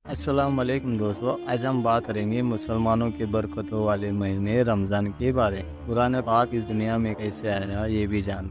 السلام علیکم دوستو، آج ہم بات کریں گے مسلمانوں کے برکتوں والے مہینے رمضان کے بارے میں۔ قرآن پاک اس دنیا میں کیسے آیا یہ بھی جان۔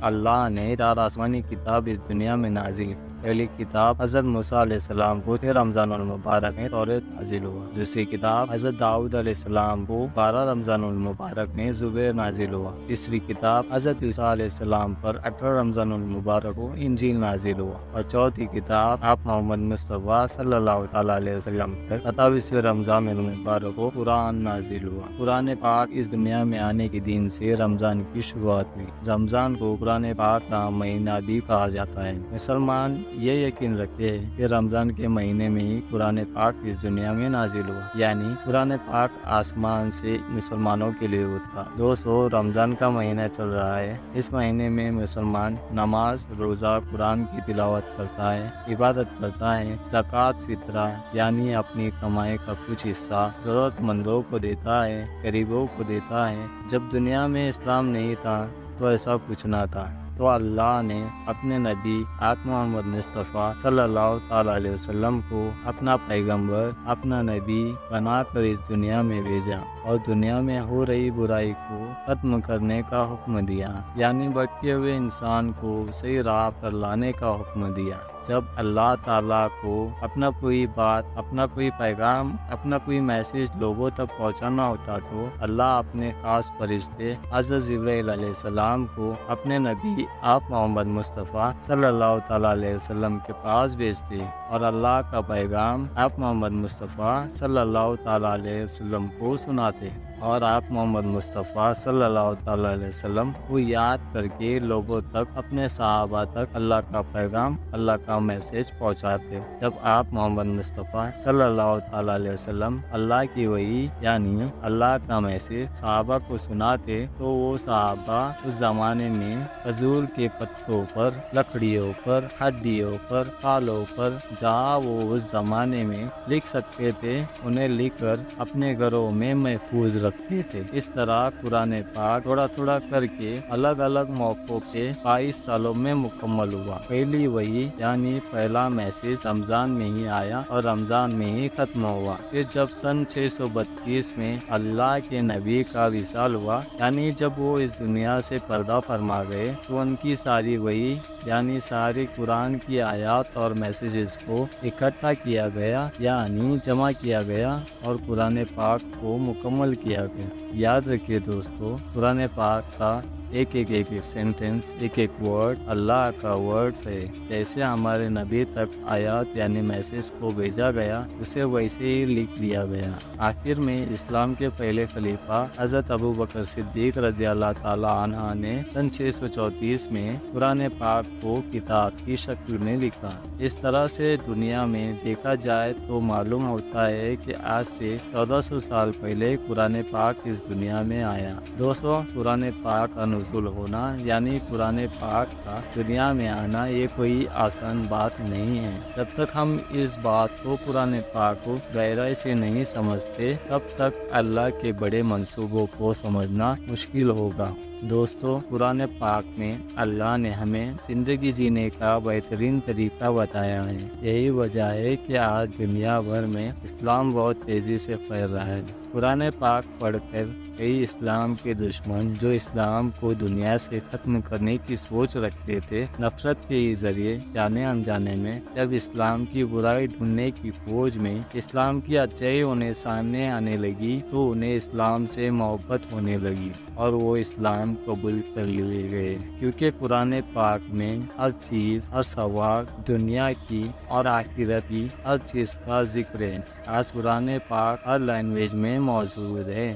اللہ نے چار آسمانی کتاب اس دنیا میں نازل کی۔ پہلی کتاب حضرت موسیٰ علیہ السلام کو رمضان المبارک میں تورات نازل ہوا۔ دوسری کتاب حضرت داؤد علیہ السلام کو 12 رمضان المبارک میں زبور نازل ہوا۔ تیسری کتاب حضرت عیسیٰ علیہ السلام پر 18 رمضان المبارک کو انجیل نازل ہوا، اور چوتھی کتاب آپ محمد مصطفیٰ صلی اللہ تعالیٰ علیہ وسلم پر 27 رمضان المبارک کو قرآن نازل ہوا۔ قرآن پاک اس دنیا میں آنے کے دن سے رمضان کی شروعات ہوئی۔ رمضان کو قرآن پاک کا مہینہ بھی کہا جاتا ہے۔ مسلمان یہ یقین رکھتے ہیں کہ رمضان کے مہینے میں ہی قرآن پاک اس دنیا میں نازل ہوا، یعنی قرآن پاک آسمان سے مسلمانوں کے لیے اترا۔ دوستو، رمضان کا مہینہ چل رہا ہے۔ اس مہینے میں مسلمان نماز، روزہ، قرآن کی تلاوت کرتا ہے، عبادت کرتا ہے، زکوٰۃ، فطرہ یعنی اپنی کمائی کا کچھ حصہ ضرورت مندوں کو دیتا ہے، غریبوں کو دیتا ہے۔ جب دنیا میں اسلام نہیں تھا تو ایسا کچھ نہ تھا، تو اللہ نے اپنے نبی آقا محمد مصطفیٰ صلی اللہ تعالیٰ علیہ وسلم کو اپنا پیغمبر، اپنا نبی بنا کر اس دنیا میں بھیجا، اور دنیا میں ہو رہی برائی کو ختم کرنے کا حکم دیا، یعنی بھٹکے ہوئے انسان کو صحیح راہ پر لانے کا حکم دیا۔ جب اللہ تعالیٰ کو اپنا کوئی بات، اپنا کوئی پیغام، اپنا کوئی میسیج لوگوں تک پہنچانا ہوتا تو اللہ اپنے خاص فرشتے حضرت جبرائیل علیہ السلام کو اپنے نبی آپ محمد مصطفیٰ صلی اللہ تعالیٰ علیہ وسلم کے پاس بھیجتے، اور اللہ کا پیغام آپ محمد مصطفیٰ صلی اللہ تعالیٰ علیہ وسلم کو سناتے، اور آپ محمد مصطفیٰ صلی اللہ تعالیٰ علیہ وسلم کو یاد کر کے لوگوں تک، اپنے صحابہ تک اللہ کا پیغام، اللہ کا میسیج پہنچاتے۔ جب آپ محمد مصطفیٰ صلی اللہ تعالیٰ علیہ وسلم اللہ کی وحی یعنی اللہ کا میسیج صحابہ کو سناتے، تو وہ صحابہ اس زمانے میں کھجور کے پتوں پر، لکڑیوں پر، ہڈیوں پر، کھالوں پر، جہاں وہ اس زمانے میں لکھ سکتے تھے، انہیں لکھ کر اپنے گھروں میں محفوظ رکھتے تھے۔ اس طرح قرآن پاک تھوڑا تھوڑا کر کے الگ الگ موقعوں پہ 22 سالوں میں مکمل ہوا۔ پہلی وحی یعنی پہلا میسیج رمضان میں ہی آیا اور رمضان میں ہی ختم ہوا۔ پھر جب سن 632 میں اللہ کے نبی کا وصال ہوا، یعنی جب وہ اس دنیا سے پردہ فرما گئے، تو ان کی ساری وحی یعنی ساری قرآن کی آیات اور میسیجز کو اکٹھا کیا گیا، یعنی جمع کیا گیا، اور قرآن پاک کو مکمل کیا گیا۔ یاد رکھیے دوستو، قرآن پاک کا ایک سینٹنس، ایک ورڈ اللہ کا ورڈ ہے۔ جیسے ہمارے نبی تک آیات یعنی میسیج کو بھیجا گیا، اسے ویسے ہی لکھ دیا گیا۔ آخر میں اسلام کے پہلے خلیفہ حضرت ابوبکر صدیق رضی اللہ تعالیٰ عنہ نے سن 634 میں قرآن پاک کو کتاب کی شکل میں لکھا۔ اس طرح سے دنیا میں دیکھا جائے تو معلوم ہوتا ہے کہ آج سے 1400 سال پہلے قرآن پاک اس دنیا میں آیا۔ دوستو، قرآن پاک کا نزول ہونا یعنی قرآن پاک کا دنیا میں آنا یہ کوئی آسان بات نہیں ہے۔ جب تک ہم اس بات کو، قرآن پاک کو گہرائی سے نہیں سمجھتے، تب تک اللہ کے بڑے منصوبوں کو سمجھنا مشکل ہوگا۔ دوستو، قرآن پاک میں اللہ نے ہمیں زندگی جینے کا بہترین طریقہ بتایا ہے۔ یہی وجہ ہے کہ آج دنیا بھر میں اسلام بہت تیزی سے پھیل رہا ہے۔ قرآن پاک پڑھ کر کئی اسلام کے دشمن، جو اسلام کو دنیا سے ختم کرنے کی سوچ رکھتے تھے، نفرت کے ذریعے جانے انجانے میں، جب اسلام کی برائی ڈھونڈنے کی فوج میں اسلام کی اچائی انہیں سامنے آنے لگی، تو انہیں اسلام سے محبت ہونے لگی، اور وہ اسلام قبول کر لیے گئے، کیونکہ قرآن پاک میں ہر چیز، ہر سوال، دنیا کی اور آخرت کی ہر چیز کا ذکر ہے۔ آج قرآن پاک ہر لینگویج میں موجود ہے۔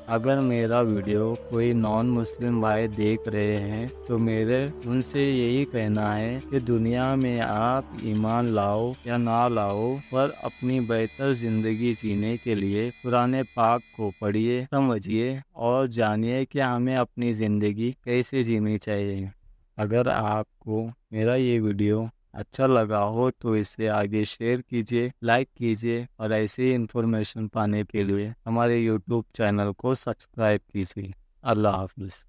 اگر میرا ویڈیو کوئی نان مسلم بھائی دیکھ رہے ہیں تو میرے ان سے یہی کہنا ہے کہ دنیا میں آپ ایمان لاؤ یا نہ لاؤ، پر اپنی بہتر زندگی جینے کے لیے قرآن پاک کو پڑھیے، سمجھیے اور جانیے کہ ہمیں اپنی زندگی کیسے جینی چاہیے۔ اگر آپ کو میرا یہ ویڈیو اچھا لگا ہو تو اسے آگے شیئر کیجیے، لائک کیجیے، اور ایسی انفارمیشن پانے کے لیے ہمارے یوٹیوب چینل کو سبسکرائب کیجیے۔ اللہ حافظ۔